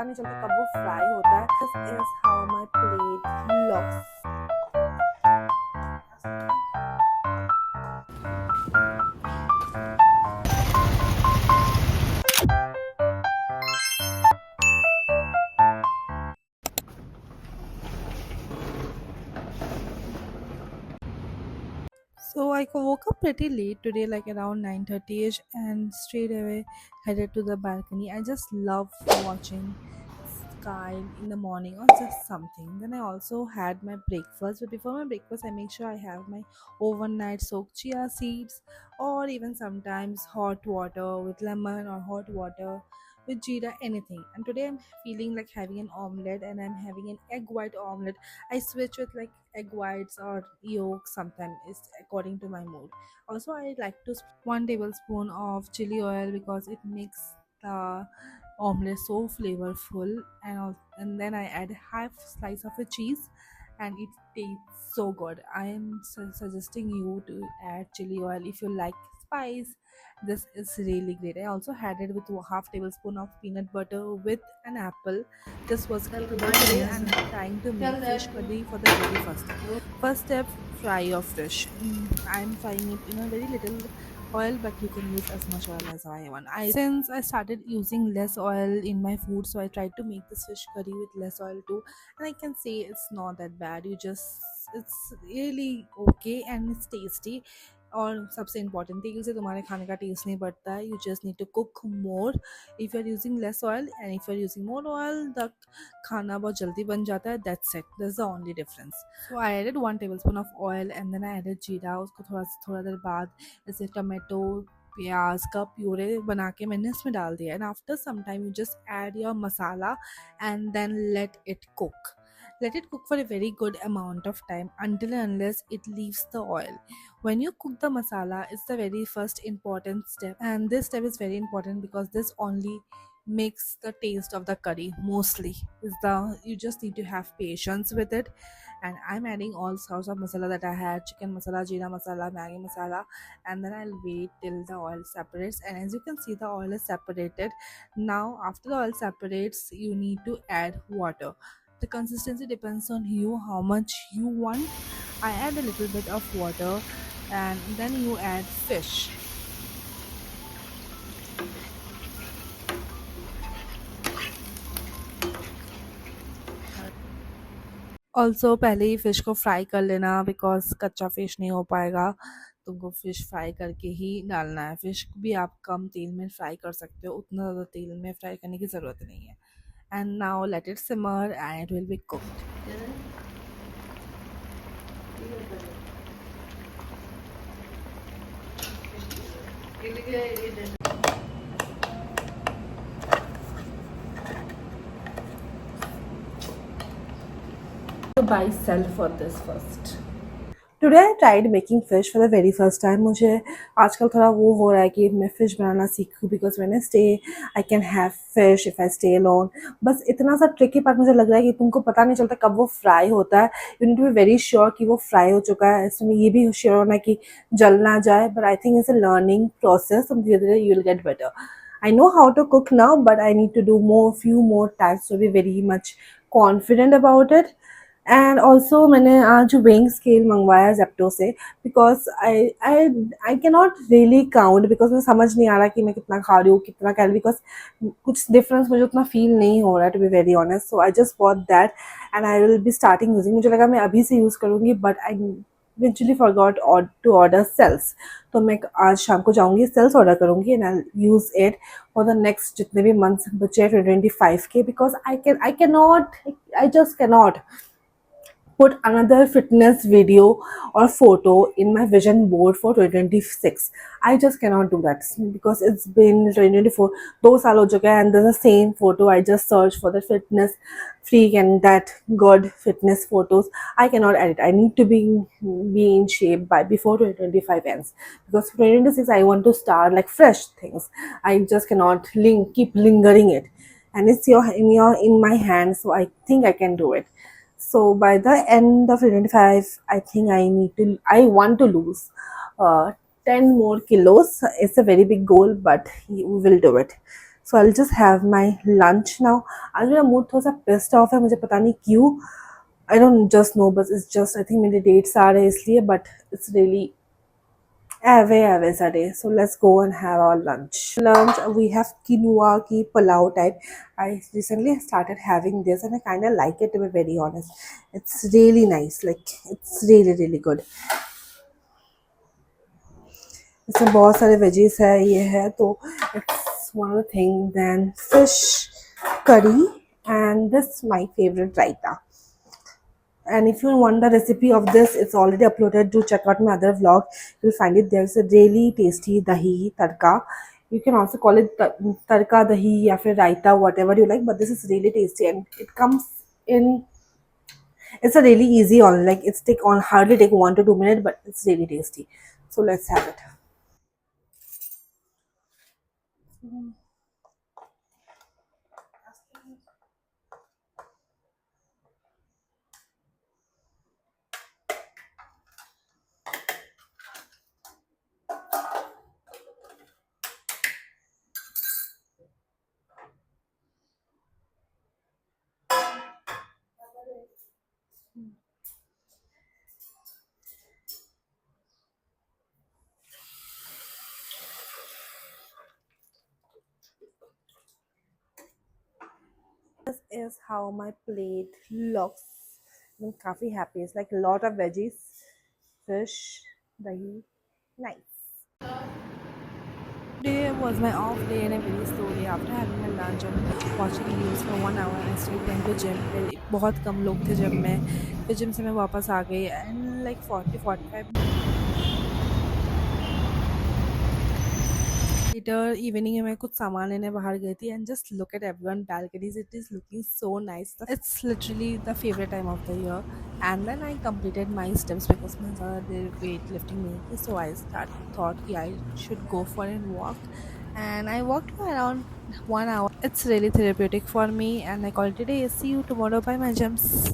नहीं चलता कब वो फ्राई होता है. This is how my plate looks. So I woke up pretty late today, like around 9:30ish, and straight away headed to the balcony. I just love watching sky in the morning or just something. Then I also had my breakfast. But before my breakfast, I make sure I have my overnight soaked chia seeds, or even sometimes hot water with lemon or hot water with jeera, anything. And today I'm feeling like having an omelette, and I'm having an egg white omelette. I switch with like egg whites or yolk sometimes, it's according to my mood. Also, I like to 1 tablespoon of chili oil because it makes the omelette so flavorful. And then I add half slice of a cheese, and it tastes so good. I am suggesting you to add chili oil if you like spice. This is really great. I also had it with half tablespoon of peanut butter with an apple. This was key to the today. I'm trying to make fish curry for the very first time. First step, fry your fish. I'm frying it in a very little oil, but you can use as much oil as I want. I Since I started using less oil in my food, so I tried to make this fish curry with less oil too, and I can say it's not that bad. It's really okay and it's tasty. और सबसे important तेल से तुम्हारे खाने का test नहीं बढ़ता है. You just need to cook more if you are using less oil, and if you are using more oil the खाना बहुत जल्दी बन जाता है. That's it, that's the only difference. So I added 1 tablespoon of oil, and then I added jeera. उसको थोड़ा देर बाद जैसे टमाटो प्याज का प्यूरे बना के मैंने इसमें डाल दिया. And after some time you just add your masala and then let it cook. Let it cook for a very good amount of time until and unless it leaves the oil. When you cook the masala, it's the very first important step, and this step is very important because this only makes the taste of the curry mostly. Is the You just need to have patience with it. And I'm adding all sorts of masala that I had: chicken masala, jeera masala, Maggi masala, and then I'll wait till the oil separates. And as you can see, the oil is separated. Now, after the oil separates, you need to add water. The consistency depends on you, how much you want. I add a little bit of water, and then you add fish. Also पहले ही fish को fry कर लेना, because कच्चा fish नहीं हो पाएगा. तुमको fish fry करके ही डालना है. फ़िश भी आप कम तेल में फ्राई कर सकते हो, उतना ज़्यादा तेल में फ्राई करने की ज़रूरत नहीं है. And now let it simmer and it will be cooked. To buy sell for this first. Today I tried making fish for the very first time. मुझे आजकल थोड़ा वो हो रहा है कि मैं फ़िश बनाना सीखूँ, बिकॉज मैंने I can have fish if I stay alone. बस इतना सा ट्रिकी पार्ट मुझे लग रहा है कि तुमको पता नहीं चलता कब वो फ्राई होता है. You need to be very sure कि वो फ्राई हो चुका है. इसमें ये भी श्योर होना है कि जल ना जाए. But I think it's a learning process. तुम धीरे धीरे you will get better. I know how to cook now, but I need to do few more times to be very much confident about it. And also मैंने आज weighing scale मंगवाया Zepto से, because I can not really count, because मुझे समझ नहीं आ रहा कि मैं कितना खा रही हूँ, कितना कैलोरी, बिकॉज कुछ डिफरेंस मुझे उतना फील नहीं हो रहा है, to be very honest. So I just bought that and I will be starting using. मुझे लगा मैं अभी से यूज़ करूँगी, but I eventually forgot to order cells. तो मैं आज शाम को जाऊँगी, सेल्स ऑर्डर करूँगी, and I use it for the next जितने भी मंथ्स बचे 2025 के. Because I can not, I just can not put another fitness video or photo in my vision board for 2026. I just cannot do that because it's been 2024, 2 साल हो चुका है, and there's the same photo. I just search for the fitness freak and that good fitness photos. I cannot edit. I need to be in shape by before 2025 ends, because 2026 I want to start like fresh things. I just cannot keep lingering it, and it's in my hand, so I think I can do it. So by the end of 2025, I think I want to lose uh, 10 more kilos. It's a very big goal, but we will do it. So I'll just have my lunch now. आज मेरा mood थोड़ा सा pissed off है, मुझे पता नहीं क्यों. I don't just know, but it's just I think मेरे dates आ रहे हैं इसलिए, but it's really Ave So let's go and have our lunch. Lunch we have quinoa ki pulao type. I recently started having this and I kind of like it, to be very honest. It's really nice. Like it's really good. इसमें बहुत सारे veggies है, ये है तो it's one of the thing. Then fish curry and this my favorite raita. And if you want the recipe of this, it's already uploaded. Do check out my other vlog. You'll find it. There's a really tasty dahi tadka. You can also call it tadka dahi ya fir raita, whatever you like, but this is really tasty and it comes in. It's a really easy on, like it's take on hardly take 1 to 2 minutes, but it's really tasty. So let's have it. This is how my plate looks. I'm काफी happy. It's like a lot of veggies, fish, dahi, nice. Today was my off day and a very slow day. After having my lunch and watching videos for 1 hour, I still went to gym. बहुत कम लोग थे gym में. फिर gym से मैं वापस आ गई and like 40-45 later evening में मैं कुछ सामान लेने बाहर गई थी and just look at everyone balconies. It is looking so nice. It's literally the favorite time of the year. And then I completed my steps because मैं ज़्यादा देर weight lifting नहीं की. So I thought कि I should go for a walk. And I walked for around 1 hour. It's really therapeutic for me and I call it a day. See you tomorrow. Bye my gems.